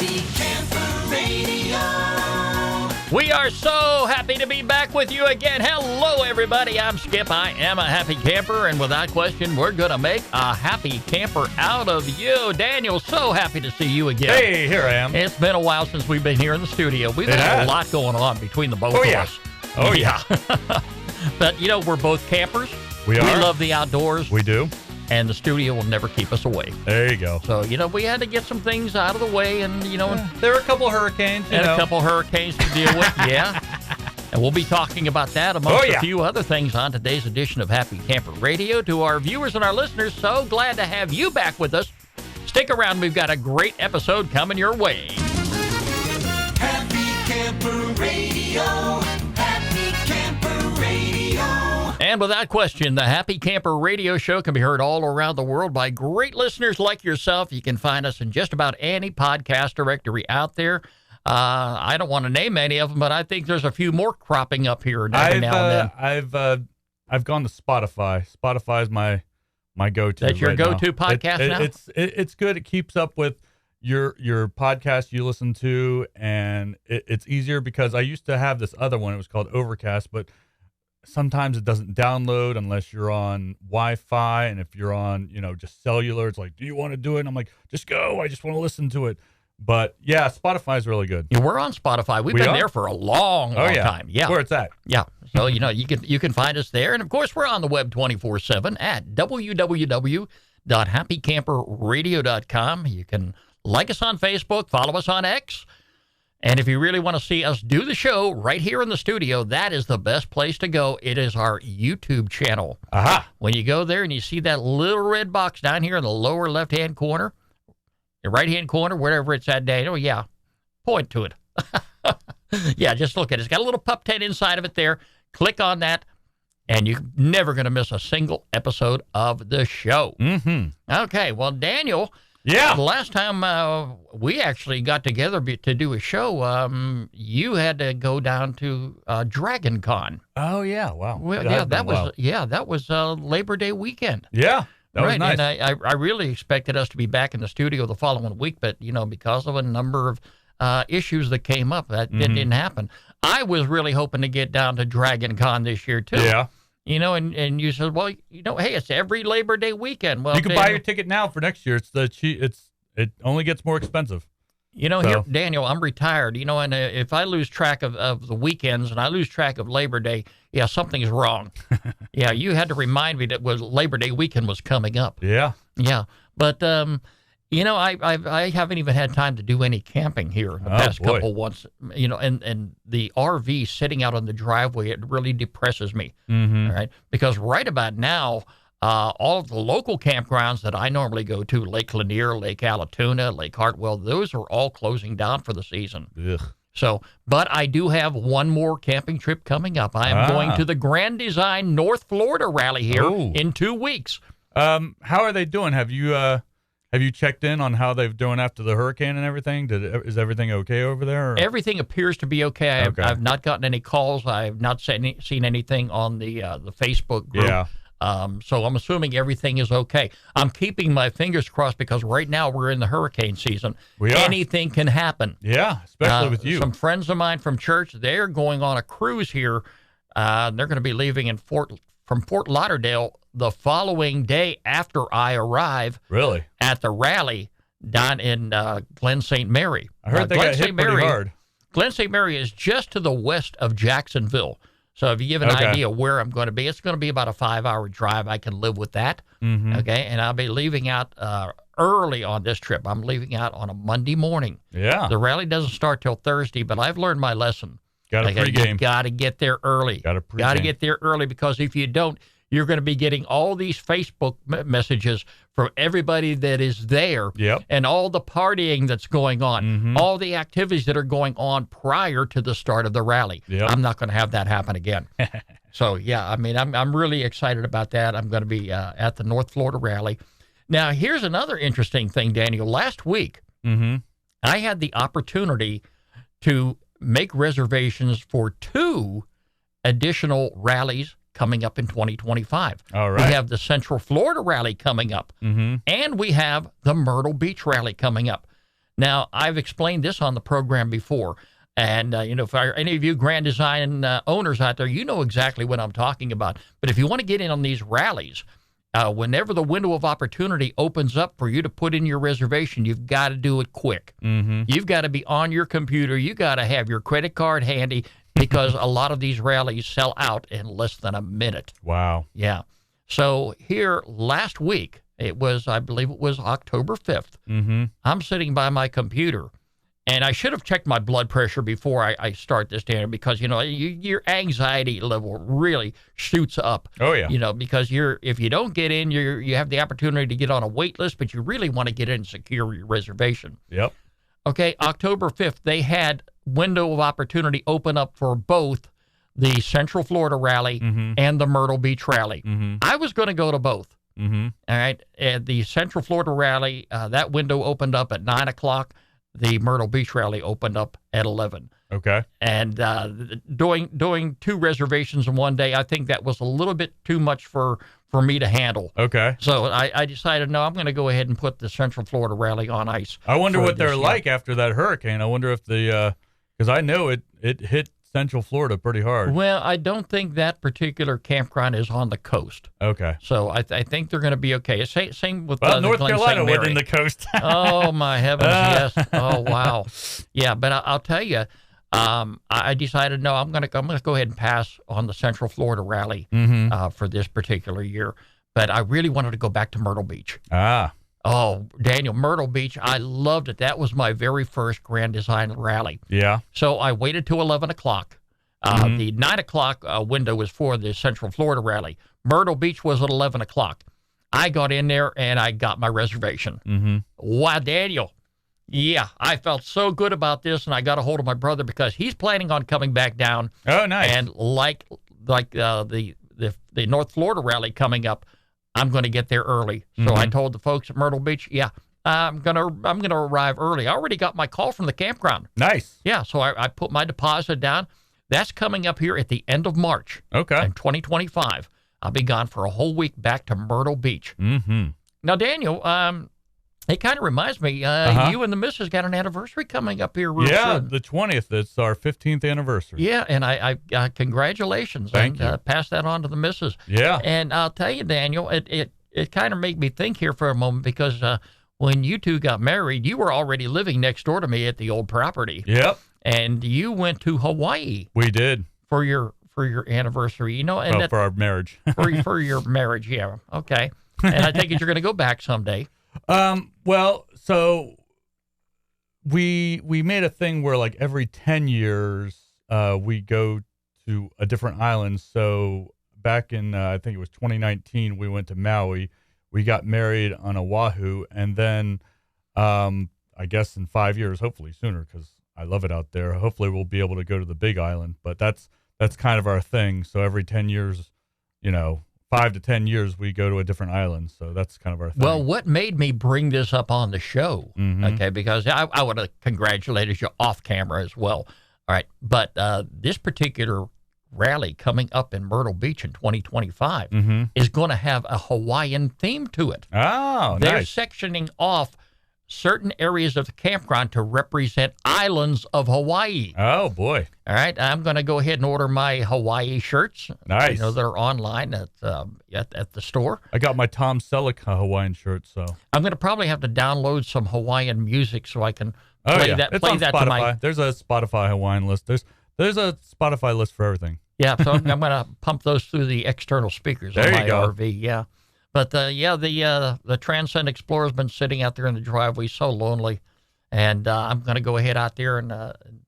Happy Camper Radio. We are so happy to be back with you again. Hello, everybody. I'm Skip. I am a happy camper, and without question, we're going to make a happy camper out of you. Daniel, so happy to see you again. Hey, here I am. It's been a while since we've been here in the studio. We've had a lot going on between the both of us. Oh, yeah. But, you know, we're both campers. We are. We love the outdoors. We do. And the studio will never keep us away. There you go. So, you know, we had to get some things out of the way, and, you know. There were a couple of hurricanes, a couple of hurricanes to deal with, yeah. And we'll be talking about that amongst a few other things on today's edition of Happy Camper Radio. To our viewers and our listeners, so glad to have you back with us. Stick around. We've got a great episode coming your way. Happy Camper Radio. Happy Camper Radio. And without question, the Happy Camper Radio Show can be heard all around the world by great listeners like yourself. You can find us in just about any podcast directory out there. I don't want to name any of them, but I think there's a few more cropping up here every now and then. I've gone to Spotify. Spotify's my go-to. That's your right go-to now. podcast now? It's good. It keeps up with your podcast you listen to, and it's easier because I used to have this other one. It was called Overcast, but sometimes it doesn't download unless you're on Wi-Fi, and if you're on, just cellular, it's like, do you want to do it? And I'm like, just go. I just want to listen to it. But yeah, Spotify is really good. Yeah, we're on Spotify. We've been there for a long time. Yeah, where it's at. Yeah, so you can find us there, and of course we're on the web 24/7 at www.happycamperradio.com. You can like us on Facebook, follow us on X. And if you really want to see us do the show right here in the studio, that is the best place to go. It is our YouTube channel. Aha. When you go there and you see that little red box down here in the lower left-hand corner, the right-hand corner, wherever it's at, Daniel, point to it. Yeah, just look at it. It's got a little pup tent inside of it there. Click on that, and you're never going to miss a single episode of the show. Mm-hmm. Okay, well, Daniel... Yeah. The last time we actually got together to do a show, you had to go down to Dragon Con. Oh yeah, wow. Well, that was Labor Day weekend. Yeah, that was nice. And I really expected us to be back in the studio the following week, but because of a number of issues that came up, that didn't happen. I was really hoping to get down to Dragon Con this year too. Yeah. And you said, well, hey, it's every Labor Day weekend. Well, you can buy your ticket now for next year. It only gets more expensive. Here, Daniel, I'm retired. And if I lose track of the weekends and I lose track of Labor Day, something's wrong. Yeah, you had to remind me that Labor Day weekend was coming up. Yeah. Yeah, but I haven't even had time to do any camping here in the past couple once. And the RV sitting out on the driveway, it really depresses me. Mm-hmm. All right, because right about now, all of the local campgrounds that I normally go to, Lake Lanier, Lake Allatoona, Lake Hartwell, those are all closing down for the season. Ugh. So, but I do have one more camping trip coming up. I am going to the Grand Design North Florida Rally here in 2 weeks. How are they doing? Have you checked in on how they've doing after the hurricane and everything? Is everything okay over there? Or? Everything appears to be okay. I've not gotten any calls. I've not seen anything on the Facebook group. Yeah. So I'm assuming everything is okay. I'm keeping my fingers crossed because right now we're in the hurricane season. We are. Anything can happen. Yeah, especially with you. Some friends of mine from church, they're going on a cruise here. They're going to be leaving from Fort Lauderdale the following day after I arrive. Really? At the rally down in Glen St. Mary. I heard they got hit pretty hard. Glen St. Mary is just to the west of Jacksonville. So if you give an idea where I'm going to be, it's going to be about a 5-hour drive. I can live with that. Mm-hmm. Okay, and I'll be leaving out early on this trip. I'm leaving out on a Monday morning. Yeah. The rally doesn't start till Thursday, but I've learned my lesson. Got a pregame. You got to get there early. Got to get there early because if you don't, you're going to be getting all these Facebook messages from everybody that is there and all the partying that's going on, all the activities that are going on prior to the start of the rally. Yep. I'm not going to have that happen again. So, I'm really excited about that. I'm going to be at the North Florida Rally. Now, here's another interesting thing, Daniel. Last week, I had the opportunity to make reservations for 2 additional rallies coming up in 2025. All right. We have the Central Florida Rally coming up, and we have the Myrtle Beach Rally coming up. Now, I've explained this on the program before. And, for any of you Grand Design owners out there, you know exactly what I'm talking about. But if you want to get in on these rallies, whenever the window of opportunity opens up for you to put in your reservation, you've got to do it quick. Mm-hmm. You've got to be on your computer. You got to have your credit card handy because a lot of these rallies sell out in less than a minute. Wow. Yeah. So here last week, I believe it was October 5th. Mm-hmm. I'm sitting by my computer. And I should have checked my blood pressure before I start this, Daniel, because, your anxiety level really shoots up. Oh, yeah. Because if you don't get in, you have the opportunity to get on a wait list, but you really want to get in and secure your reservation. Yep. Okay, October 5th, they had window of opportunity open up for both the Central Florida Rally and the Myrtle Beach Rally. Mm-hmm. I was going to go to both. Mm-hmm. All right, and the Central Florida Rally, that window opened up at 9 o'clock. The Myrtle Beach Rally opened up at 11. Okay. And doing 2 reservations in one day, I think that was a little bit too much for me to handle. Okay. So I decided, no, I'm going to go ahead and put the Central Florida Rally on ice. I wonder what they're year. like after that hurricane. I wonder if because I know it hit Central Florida pretty hard. Well, I don't think that particular campground is on the coast. Okay. So I think they're going to be okay. Same with North Glen Carolina St. Mary. within the coast. Oh, my heavens, yes. Oh, wow. Yeah, but I'll tell you, I decided, no, I'm going to go ahead and pass on the Central Florida Rally for this particular year. But I really wanted to go back to Myrtle Beach. Ah. Oh, Daniel, Myrtle Beach, I loved it. That was my very first Grand Design Rally. Yeah. So I waited till 11 o'clock. The 9 o'clock window was for the Central Florida Rally. Myrtle Beach was at 11 o'clock. I got in there, and I got my reservation. Mm-hmm. Wow, Daniel. Yeah, I felt so good about this, and I got a hold of my brother because he's planning on coming back down. Oh, nice. And like the North Florida Rally coming up, I'm going to get there early. So I told the folks at Myrtle Beach, yeah, I'm gonna arrive early. I already got my call from the campground. Nice. Yeah, so I put my deposit down. That's coming up here at the end of March. Okay. In 2025. I'll be gone for a whole week back to Myrtle Beach. Mm-hmm. Now, Daniel, it kind of reminds me, you and the missus got an anniversary coming up here real soon. The 20th. It's our 15th anniversary. Yeah, and I congratulations. Thank you. Pass that on to the missus. Yeah. And I'll tell you, Daniel, it kind of made me think here for a moment because when you two got married, you were already living next door to me at the old property. Yep. And you went to Hawaii We did. for your anniversary, and For our marriage. for your marriage, yeah. Okay. And I think you're going to go back someday. Well, so we made a thing where like every 10 years we go to a different island. So back in I think it was 2019 we went to Maui. We got married on Oahu, and then I guess in 5 years, hopefully sooner, because I love it out there. Hopefully we'll be able to go to the Big Island, but that's kind of our thing. So every 10 years, 5 to 10 years, we go to a different island. So that's kind of our thing. Well, what made me bring this up on the show, okay, because I would have congratulated you off camera as well. All right. But this particular rally coming up in Myrtle Beach in 2025 is going to have a Hawaiian theme to it. Oh, They're nice. sectioning off certain areas of the campground to represent islands of Hawaii. Oh, boy. All right, I'm going to go ahead and order my Hawaii shirts. Nice. They're online at the store. I got my Tom Selleck Hawaiian shirt, so. I'm going to probably have to download some Hawaiian music so I can Oh, play yeah. that. It's Play on that Spotify. to my. There's a Spotify Hawaiian list. There's a Spotify list for everything. Yeah, so I'm going to pump those through the external speakers There of you my go. RV. Yeah, but the Transcend Explorer's been sitting out there in the driveway, so lonely, and I'm going to go ahead out there and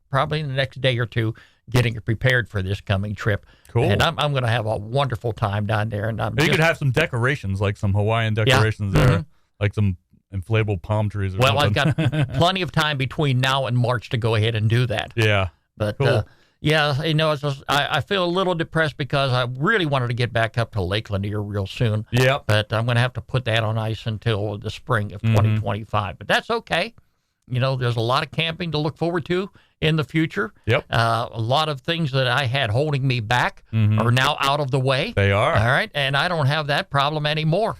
probably in the next day or two getting it prepared for this coming trip. Cool. And I'm going to have a wonderful time down there. And You could have some decorations, like some Hawaiian decorations there, like some inflatable palm trees or well, I've something. got plenty of time between now and March to go ahead and do that. Yeah. But Cool. it's just, I feel a little depressed because I really wanted to get back up to Lake Lanier real soon. Yep. But I'm going to have to put that on ice until the spring of 2025. But that's okay. There's a lot of camping to look forward to in the future. Yep. A lot of things that I had holding me back are now out of the way. They are. All right. And I don't have that problem anymore.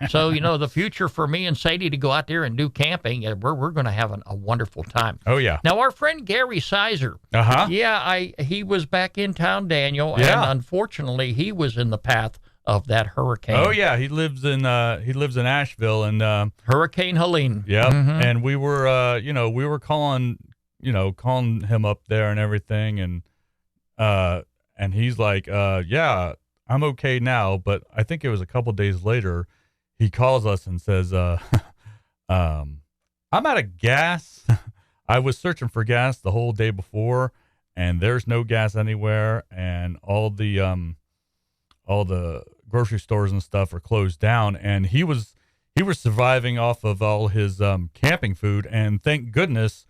So, the future for me and Sadie to go out there and do camping, we're going to have a wonderful time. Oh, yeah. Now, our friend Gary Sizer, Uh-huh. yeah, he was back in town, Daniel, Yeah. and unfortunately, he was in the path of that hurricane. Oh, yeah. He lives in Asheville, and Hurricane Helene. yeah. Mhm. And we were calling him up there and everything, and he's like, yeah, I'm okay now. But I think it was a couple days later, he calls us and says, I'm out of gas. I was searching for gas the whole day before, and there's no gas anywhere, and all the grocery stores and stuff are closed down. And he was surviving off of all his camping food, and thank goodness,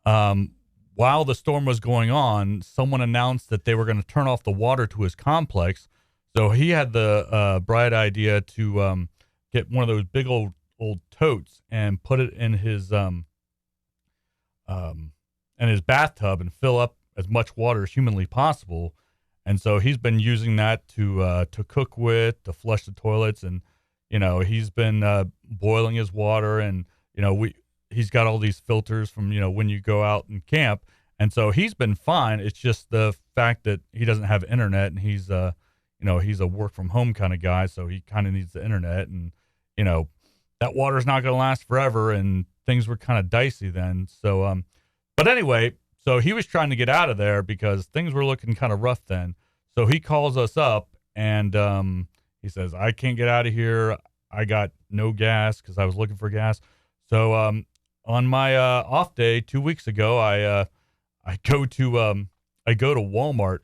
while the storm was going on, someone announced that they were going to turn off the water to his complex. So he had the bright idea to get one of those big old totes and put it in his bathtub and fill up as much water as humanly possible. And so he's been using that to cook with, to flush the toilets, and he's been boiling his water, and he's got all these filters from when you go out and camp, and so he's been fine. It's just the fact that he doesn't have internet, and he's a work from home kind of guy, so he kind of needs the internet, and that water's not going to last forever, and things were kind of dicey then. So but anyway, so he was trying to get out of there because things were looking kind of rough then. So he calls us up, and he says, I can't get out of here. I got no gas because I was looking for gas. So on my off day 2 weeks ago, I go to Walmart,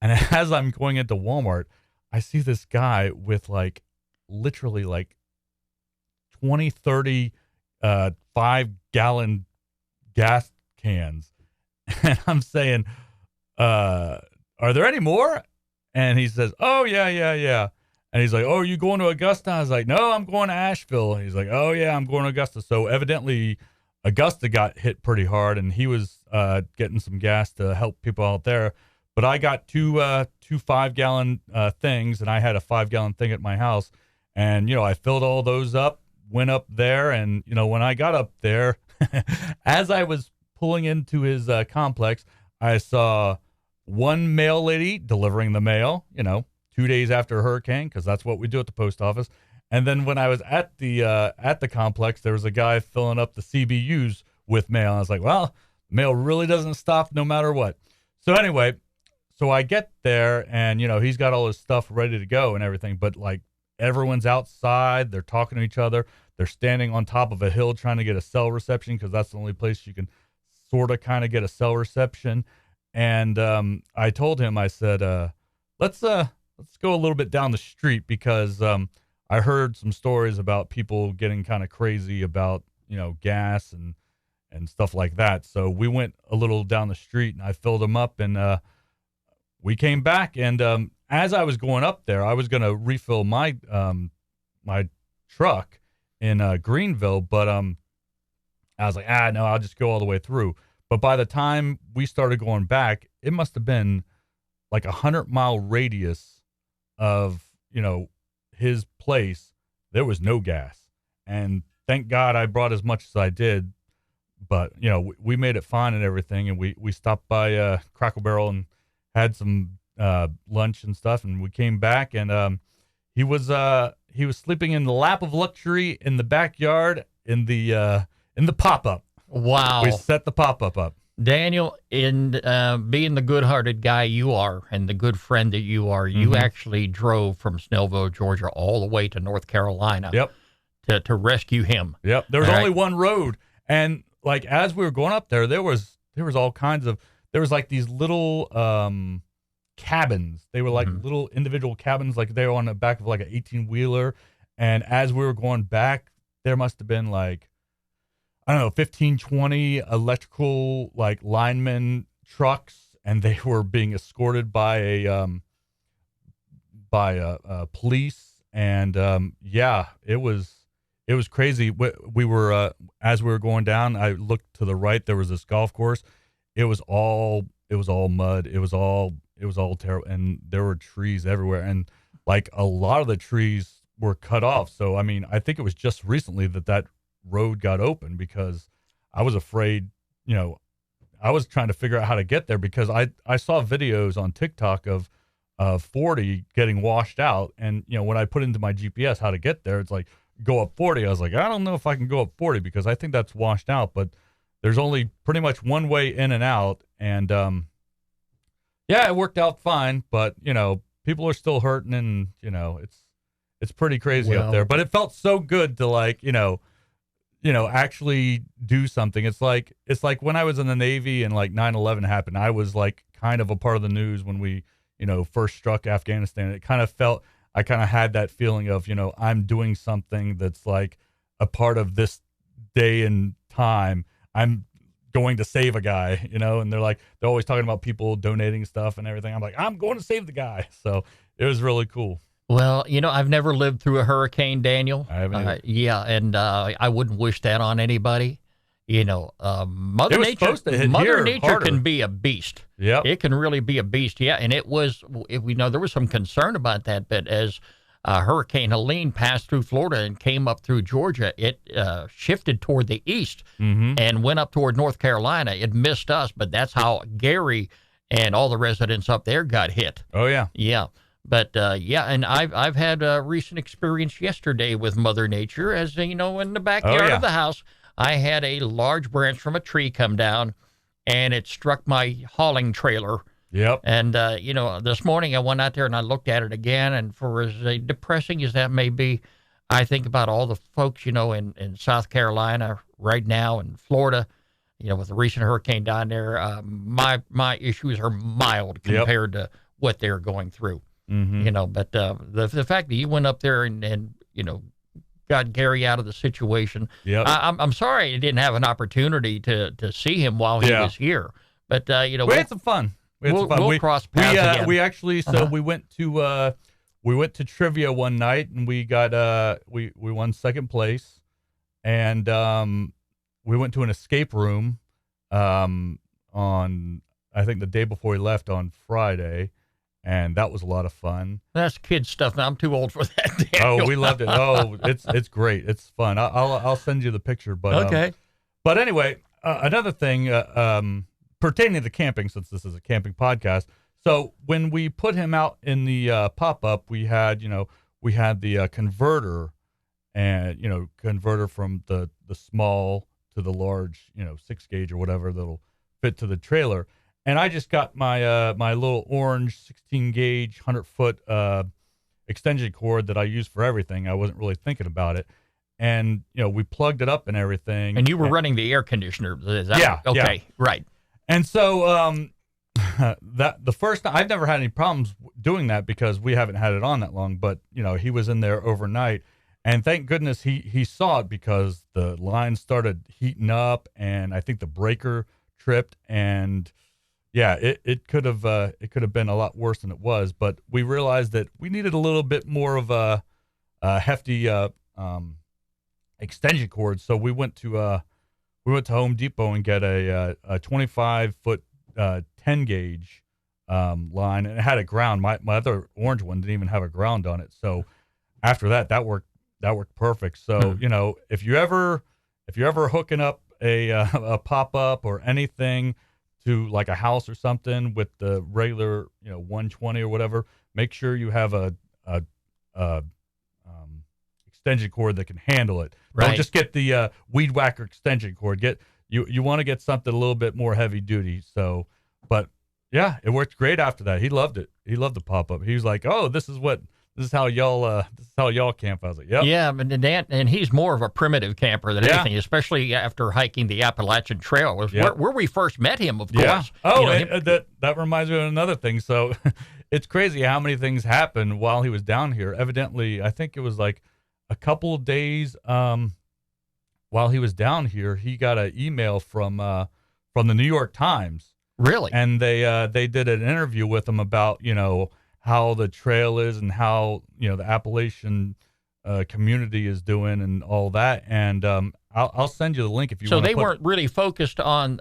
and as I'm going into Walmart, I see this guy with literally 20, 30 5-gallon gas cans. And I'm saying, are there any more? And he says, oh, yeah. And he's like, oh, you going to Augusta? I was like, no, I'm going to Asheville. And he's like, oh, yeah, I'm going to Augusta. So evidently Augusta got hit pretty hard, and he was getting some gas to help people out there. But I got two 5-gallon things, and I had a 5-gallon thing at my house. And, I filled all those up, went up there. And, when I got up there, as I was pulling into his complex, I saw one mail lady delivering the mail, 2 days after a hurricane, because that's what we do at the post office. And then when I was at the complex, there was a guy filling up the CBUs with mail. I was like, well, mail really doesn't stop no matter what. So anyway, so I get there, and he's got all his stuff ready to go and everything, but everyone's outside, they're talking to each other, they're standing on top of a hill trying to get a cell reception, because that's the only place you can sort of kind of get a cell reception. And I told him, I said, let's go a little bit down the street, because I heard some stories about people getting kind of crazy about, gas and stuff like that. So we went a little down the street, and I filled them up, and we came back. And as I was going up there, I was going to refill my my truck in Greenville, but I was like, no, I'll just go all the way through. But by the time we started going back, it must have been like 100-mile radius of, his place. There was no gas. And thank God I brought as much as I did. But, we made it fine and everything. And we stopped by Crackle Barrel and had some lunch and stuff. And we came back, and he was sleeping in the lap of luxury in the backyard in the pop-up. Wow. We set the pop-up up. Daniel, in being the good-hearted guy you are and the good friend that you are, you actually drove from Snellville, Georgia, all the way to North Carolina. Yep. To rescue him. Yep. There was All only right. one road, and as we were going up there, there was all kinds of these little cabins. They were little individual cabins, they were on the back of an 18-wheeler. And as we were going back, there must have been 15, 20 electrical linemen trucks, and they were being escorted by a police. And it was crazy. We were as we were going down, I looked to the right, there was this golf course. It was all mud. It was all terrible, and there were trees everywhere, and a lot of the trees were cut off. So I mean, I think it was just recently that road got open, because I was afraid, I was trying to figure out how to get there, because I saw videos on TikTok of 40 getting washed out. And, when I put into my GPS how to get there, it's like, go up 40. I was like, I don't know if I can go up 40, because I think that's washed out, but there's only pretty much one way in and out. And, yeah, it worked out fine, but, people are still hurting, and, it's pretty crazy up there, but it felt so good to actually do something. It's like when I was in the Navy and like 9/11 happened, I was like kind of a part of the news when we, first struck Afghanistan. It kind of felt, I kind of had that feeling of, I'm doing something that's like a part of this day and time. I'm going to save a guy, and they're always talking about people donating stuff and everything. I'm like, I'm going to save the guy. So it was really cool. Well, I've never lived through a hurricane, Daniel. I haven't either. Yeah, and I wouldn't wish that on anybody. Mother Nature harder. can be a beast. Yeah, it can really be a beast. Yeah, and there was some concern about that, but as Hurricane Helene passed through Florida and came up through Georgia, it shifted toward the east and went up toward North Carolina. It missed us, but that's how Gary and all the residents up there got hit. Oh yeah, yeah. But and I've had a recent experience yesterday with Mother Nature, as in the backyard of the house. I had a large branch from a tree come down, and it struck my hauling trailer. Yep. And this morning I went out there and I looked at it again, and for as depressing as that may be, I think about all the folks in South Carolina right now, and Florida, with the recent hurricane down there. My issues are mild compared to what they're going through. But the fact that you went up there and got Gary out of the situation. Yep. I'm sorry I didn't have an opportunity to see him while he was here. But we had some fun. We'll cross paths again. We actually we went to trivia one night, and we got we won second place, and we went to an escape room on, I think, the day before we left on Friday. And that was a lot of fun. That's kid stuff. I'm too old for that, Daniel. Oh, we loved it. Oh, it's great. It's fun. I'll send you the picture. But okay. But anyway, another thing pertaining to camping, since this is a camping podcast. So when we put him out in the pop-up, we had the converter, and converter from the small to the large, 6 gauge or whatever that'll fit to the trailer. And I just got my my little orange 16 gauge 100-foot extension cord that I use for everything. I wasn't really thinking about it, and we plugged it up and everything. And you were running the air conditioner. Is that yeah. Okay. Yeah. Right. And so that the first time, I've never had any problems doing that, because we haven't had it on that long. But he was in there overnight, and thank goodness he saw it, because the line started heating up, and I think the breaker tripped, and yeah, it could have been a lot worse than it was. But we realized that we needed a little bit more of a hefty extension cord, so we went to Home Depot and get a 25-foot 10 gauge line, and it had a ground. My other orange one didn't even have a ground on it. So after that worked perfect. So if you're ever hooking up a pop-up or anything to like a house or something with the regular 120 or whatever, make sure you have a extension cord that can handle it. Right. Don't just get the weed whacker extension cord. You want to get something a little bit more heavy duty. So, but yeah, it worked great after that. He loved it. He loved the pop-up. He was like, "Oh, this is how y'all camp." I was like, "Yep." Yeah, and he's more of a primitive camper than anything, especially after hiking the Appalachian Trail, where we first met him, of course. Oh, that reminds me of another thing. So it's crazy how many things happened while he was down here. Evidently, I think it was like a couple of days while he was down here, he got an email from the New York Times. Really? And they did an interview with him about how the trail is and how the Appalachian community is doing and all that. And I'll send you the link if you want. So they weren't really focused on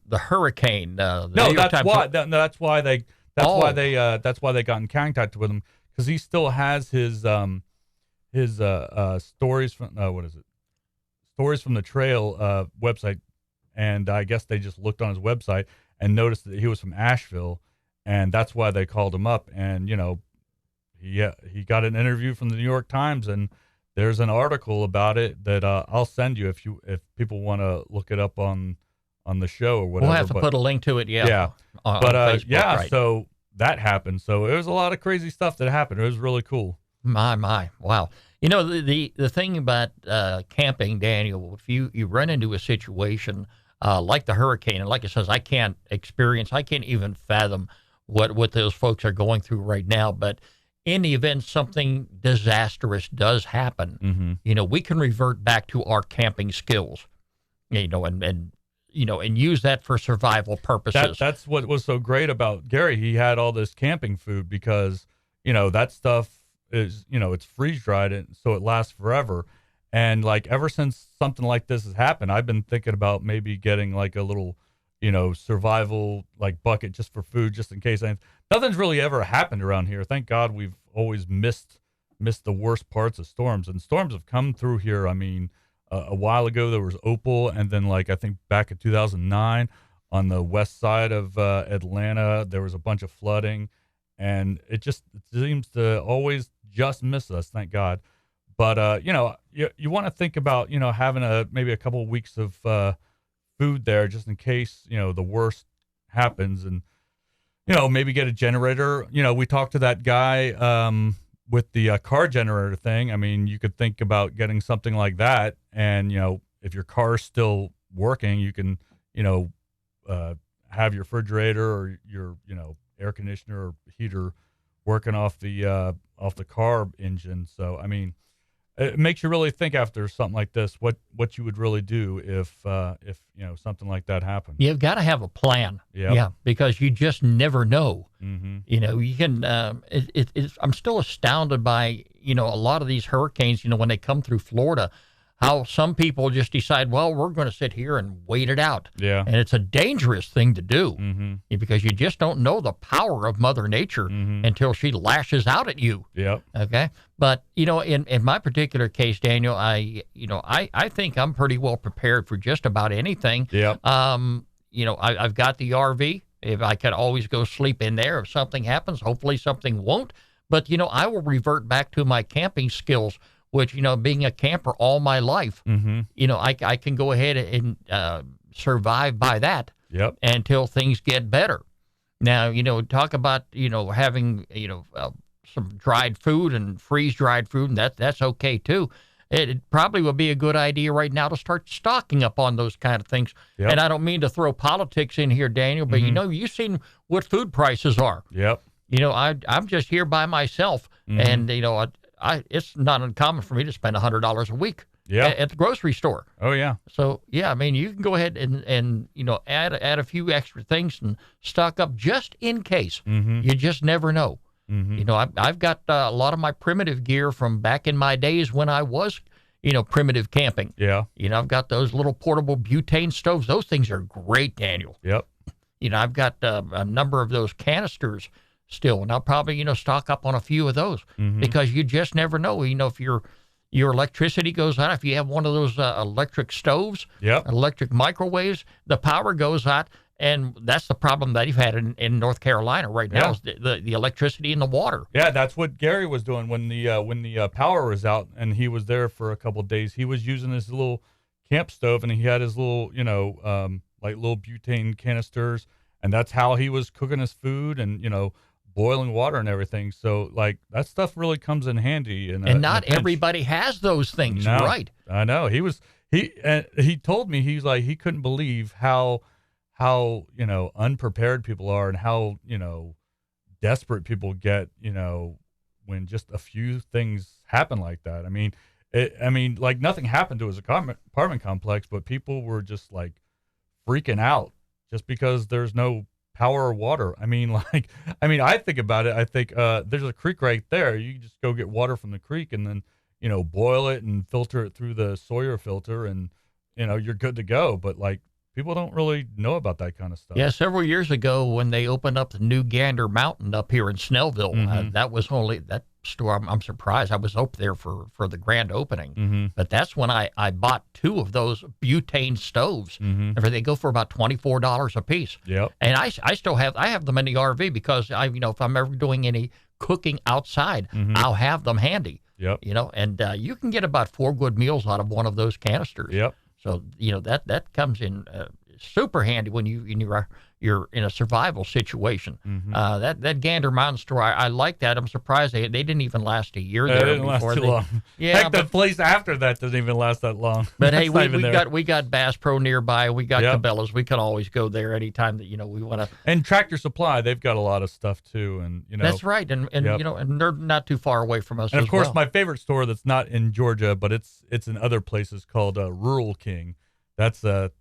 the hurricane. That's why they got in contact with him, because he still has his his stories from what is it? Stories from the Trail website, and I guess they just looked on his website and noticed that he was from Asheville, and that's why they called him up. And he got an interview from the New York Times, and there's an article about it that I'll send you if people want to look it up on the show or whatever. We'll have to put a link to it. Yeah. On Facebook, yeah. right. So that happened. So it was a lot of crazy stuff that happened. It was really cool. My, wow. The thing about camping, Daniel, if you run into a situation like the hurricane, and like it says, I can't even fathom what those folks are going through right now. But in the event something disastrous does happen, we can revert back to our camping skills, and use that for survival purposes. That's what was so great about Gary. He had all this camping food because, that stuff is, it's freeze dried, and so it lasts forever. And like ever since something like this has happened, I've been thinking about maybe getting like a little, survival like bucket just for food, just in case. Nothing's really ever happened around here. Thank God we've always missed the worst parts of storms, and storms have come through here. I mean, a while ago there was Opal, and then like I think back in 2009 on the west side of Atlanta there was a bunch of flooding, and it seems to always just miss us. Thank God. But you want to think about having maybe a couple of weeks of food there just in case the worst happens, and maybe get a generator. We talked to that guy with the car generator thing. I mean, you could think about getting something like that, and if your car's still working, you can have your refrigerator or your air conditioner or heater working off the car engine. So I mean, it makes you really think after something like this what you would really do if something like that happened. You've got to have a plan. Yep. Yeah, because you just never know. Mm-hmm. You can. I'm still astounded by a lot of these hurricanes. When they come through Florida, how some people just decide, well, we're going to sit here and wait it out. Yeah, and it's a dangerous thing to do because you just don't know the power of Mother Nature until she lashes out at you. Yep. Okay. But in my particular case, Daniel, I think I'm pretty well prepared for just about anything. Yep. I've got the RV. If I could always go sleep in there if something happens, hopefully something won't. But I will revert back to my camping skills, which being a camper all my life, I can go ahead and survive by that. Yep. Until things get better. Now, talk about having some dried food and freeze dried food, and that's okay too. It probably would be a good idea right now to start stocking up on those kind of things. Yep. And I don't mean to throw politics in here, Daniel, but you've seen what food prices are. Yep. I'm just here by myself, and it's not uncommon for me to spend $100 a week at the grocery store. Oh yeah. So yeah, I mean, you can go ahead and add a few extra things and stock up just in case. You just never know. I've got a lot of my primitive gear from back in my days when I was, primitive camping. Yeah. I've got those little portable butane stoves. Those things are great, Daniel. Yep. I've got a number of those canisters still, and I'll probably, stock up on a few of those because you just never know. If your electricity goes out, if you have one of those electric stoves, electric microwaves, the power goes out. And that's the problem that you've had in North Carolina right now is the electricity and the water. Yeah, that's what Gary was doing when the power was out, and he was there for a couple of days. He was using his little camp stove, and he had his little, like little butane canisters, and that's how he was cooking his food and, boiling water and everything. So, like, that stuff really comes in handy. And not everybody has those things, no, right? I know. He told me, he's like, he couldn't believe how unprepared people are and how desperate people get when just a few things happen like that. I mean like nothing happened to his apartment complex, but people were just like freaking out just because there's no power or water. I think about it. I think there's a creek right there. You just go get water from the creek and then boil it and filter it through the Sawyer filter, and you're good to go. But like People don't really know about that kind of stuff. Yeah, several years ago when they opened up the new Gander Mountain up here in Snellville, that was only that store. I'm surprised. I was up there for the grand opening, but that's when I bought 2 of those butane stoves. And they go for about $24 a piece. Yep. And I still have them in the RV because if I'm ever doing any cooking outside, I'll have them handy. Yep. And you can get about 4 good meals out of one of those canisters. Yep. So that comes in super handy when you're in a survival situation. That Gander Mountain store, I like that. I'm surprised they didn't even last a year there. It didn't last too long. Yeah, Heck, the place after that didn't even last that long. But hey, That's not even there. we got Bass Pro nearby. We got Yep. Cabela's. We can always go there anytime that we want to. And Tractor Supply, they've got a lot of stuff too, and That's right, and Yep. and they're not too far away from us. And of as course, well. my favorite store that's not in Georgia, but it's in other places called Rural King. That's a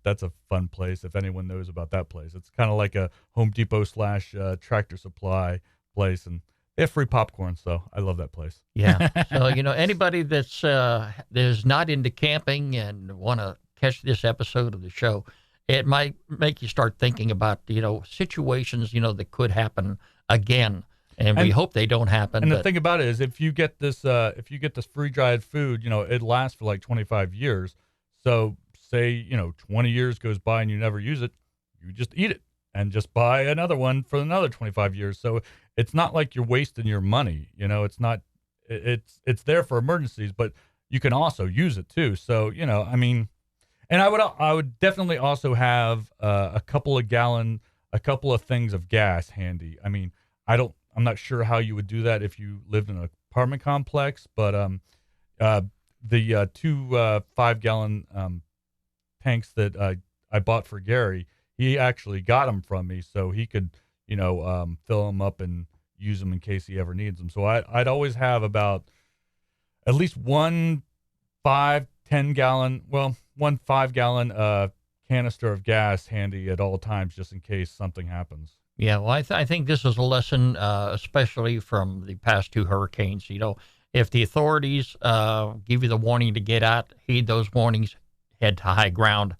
fun place if anyone knows about that place. It's kind of like a Home Depot / Tractor Supply place, and they have free popcorn, so I love that place. Yeah. So anybody that's not into camping and want to catch this episode of the show, it might make you start thinking about situations that could happen again, and we hope they don't happen. And the thing about it is, if you get this free dried food, it lasts for like 25 years. So say 20 years goes by and you never use it, you just eat it and just buy another one for another 25 years. So it's not like you're wasting your money. It's not. It's there for emergencies, but you can also use it too. So and I would definitely also have a couple of things of gas handy. I mean, I'm not sure how you would do that if you lived in an apartment complex, but the 2 5-gallon tanks that I bought for Gary, he actually got them from me so he could fill them up and use them in case he ever needs them. So I'd always have about at least one 5-gallon canister of gas handy at all times, just in case something happens. Yeah, well, I think this is a lesson, especially from the past 2 hurricanes. If the authorities give you the warning to get out, heed those warnings, head to high ground,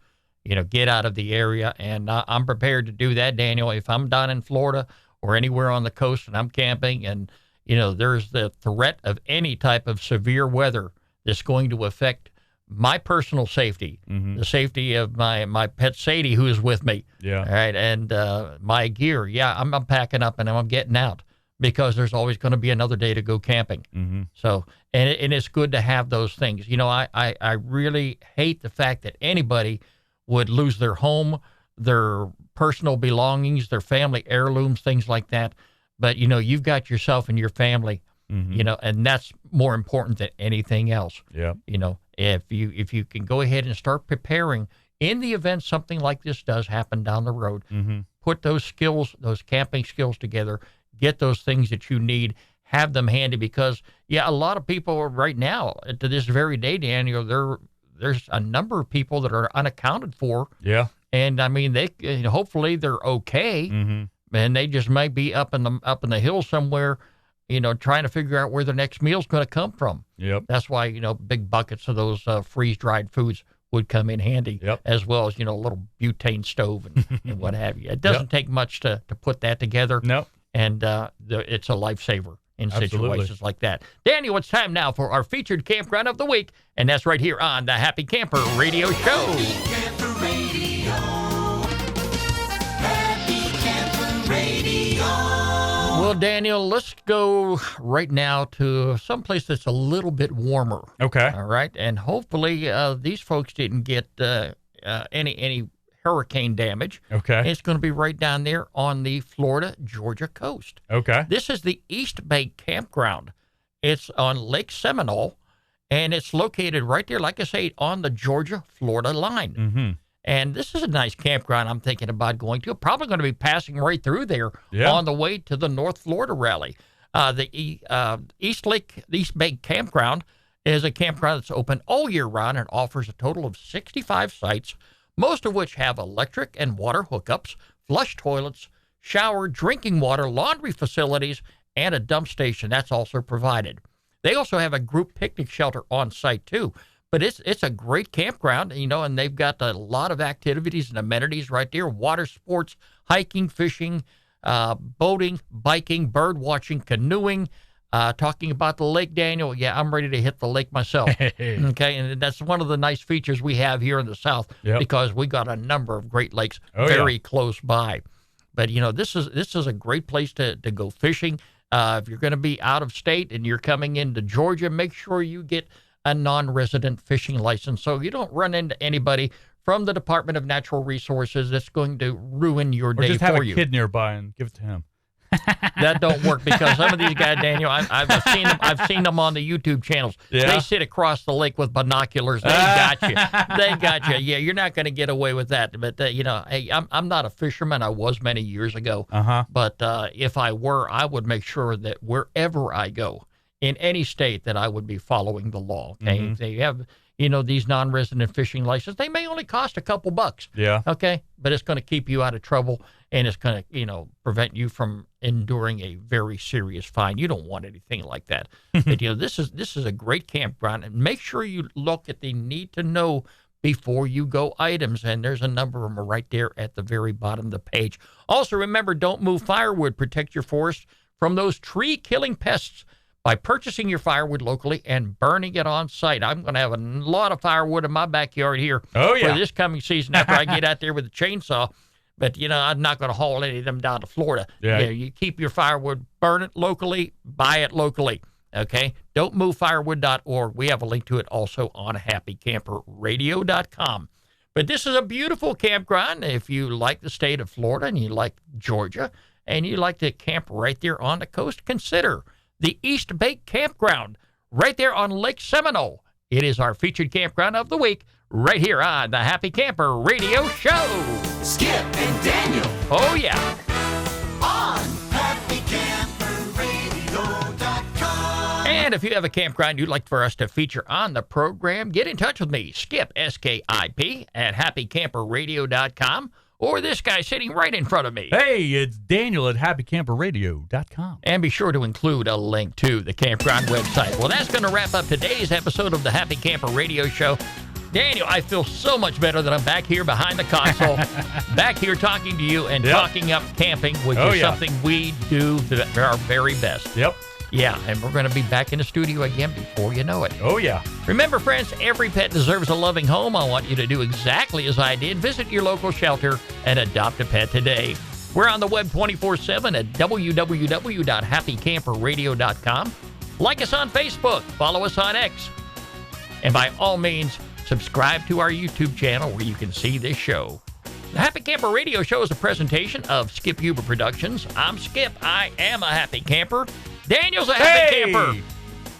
get out of the area. And I'm prepared to do that, Daniel. If I'm down in Florida or anywhere on the coast and I'm camping and, there's the threat of any type of severe weather that's going to affect my personal safety, the safety of my pet Sadie, who is with me. Yeah. All right. And my gear. Yeah, I'm packing up and I'm getting out, because there's always going to be another day to go camping. So, and it's good to have those things. I really hate the fact that anybody would lose their home, their personal belongings, their family heirlooms, things like that. But, you've got yourself and your family, and that's more important than anything else. Yeah. If you can go ahead and start preparing in the event something like this does happen down the road, put those camping skills together, get those things that you need, have them handy, because a lot of people right now to this very day, Daniel, there's a number of people that are unaccounted for. Yeah. And I mean, they hopefully they're okay, and they just might be up in the hills somewhere, trying to figure out where their next meal's going to come from. Yep. That's why big buckets of those freeze-dried foods would come in handy, as well as a little butane stove and what have you. It doesn't take much to put that together. No. And it's a lifesaver in Absolutely. situations like that. Daniel, it's time now for our featured campground of the week, and that's right here on the Happy Camper Radio Show. Camper Radio. Happy Camper Radio. Well, Daniel, let's go right now to someplace that's a little bit warmer. Okay. All right, and hopefully these folks didn't get any hurricane damage. Okay. It's going to be right down there on the Florida-Georgia coast. Okay. This is the East Bay Campground. It's on Lake Seminole, and it's located right there, like I say, on the Georgia-Florida line. And this is a nice campground I'm thinking about going to. Probably going to be passing right through there on the way to the North Florida Rally. The East Bay Campground is a campground that's open all year round and offers a total of 65 sites, most of which have electric and water hookups, flush toilets, shower, drinking water, laundry facilities, and a dump station. That's also provided. They also have a group picnic shelter on site, too. But it's a great campground, and they've got a lot of activities and amenities right there: water sports, hiking, fishing, boating, biking, bird watching, canoeing. Talking about the lake, Daniel, yeah, I'm ready to hit the lake myself. Okay, and that's one of the nice features we have here in the South because we got a number of Great Lakes very close by. But this is a great place to go fishing. If you're going to be out of state and you're coming into Georgia, make sure you get a non-resident fishing license so you don't run into anybody from the Department of Natural Resources that's going to ruin your day for you. Or just have a kid nearby and give it to him. That don't work because some of these guys, Daniel, I've seen them on the YouTube channels. Yeah. They sit across the lake with binoculars. They got you. They got you. Yeah, you're not going to get away with that. But hey, I'm not a fisherman. I was many years ago. But if I were, I would make sure that wherever I go in any state that I would be following the law. Okay, if they have these non-resident fishing licenses, they may only cost a couple bucks. Yeah. Okay, but it's going to keep you out of trouble. And it's going to, prevent you from enduring a very serious fine. You don't want anything like that. But, this is a great campground. And make sure you look at the need to know before you go items. And there's a number of them right there at the very bottom of the page. Also, remember, don't move firewood. Protect your forest from those tree-killing pests by purchasing your firewood locally and burning it on site. I'm going to have a lot of firewood in my backyard here for this coming season after I get out there with the chainsaw. But, I'm not going to haul any of them down to Florida. Yeah. You keep your firewood, burn it locally, buy it locally. Okay? Don'tMoveFirewood.org. We have a link to it also on HappyCamperRadio.com. But this is a beautiful campground. If you like the state of Florida and you like Georgia and you like to camp right there on the coast, consider the East Bay Campground right there on Lake Seminole. It is our featured campground of the week right here on the Happy Camper Radio Show. Skip and Daniel Oh, yeah. on HappyCamperRadio.com. And if you have a campground you'd like for us to feature on the program, get in touch with me, Skip, S-K-I-P, at HappyCamperRadio.com, or this guy sitting right in front of me. Hey, it's Daniel at HappyCamperRadio.com. And be sure to include a link to the campground website. Well, that's going to wrap up today's episode of the Happy Camper Radio Show. Daniel, I feel so much better that I'm back here behind the console, back here talking to you and talking up camping, which is something we do at our very best. Yep. Yeah, and we're going to be back in the studio again before you know it. Oh, yeah. Remember, friends, every pet deserves a loving home. I want you to do exactly as I did. Visit your local shelter and adopt a pet today. We're on the web 24/7 at www.happycamperradio.com. Like us on Facebook. Follow us on X. And by all means, subscribe to our YouTube channel where you can see this show. The Happy Camper Radio Show is a presentation of Skip Huber Productions. I'm Skip. I am a happy camper. Daniel's a happy camper.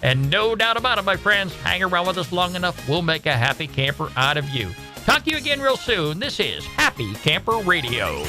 And no doubt about it, my friends, hang around with us long enough, we'll make a happy camper out of you. Talk to you again real soon. This is Happy Camper Radio.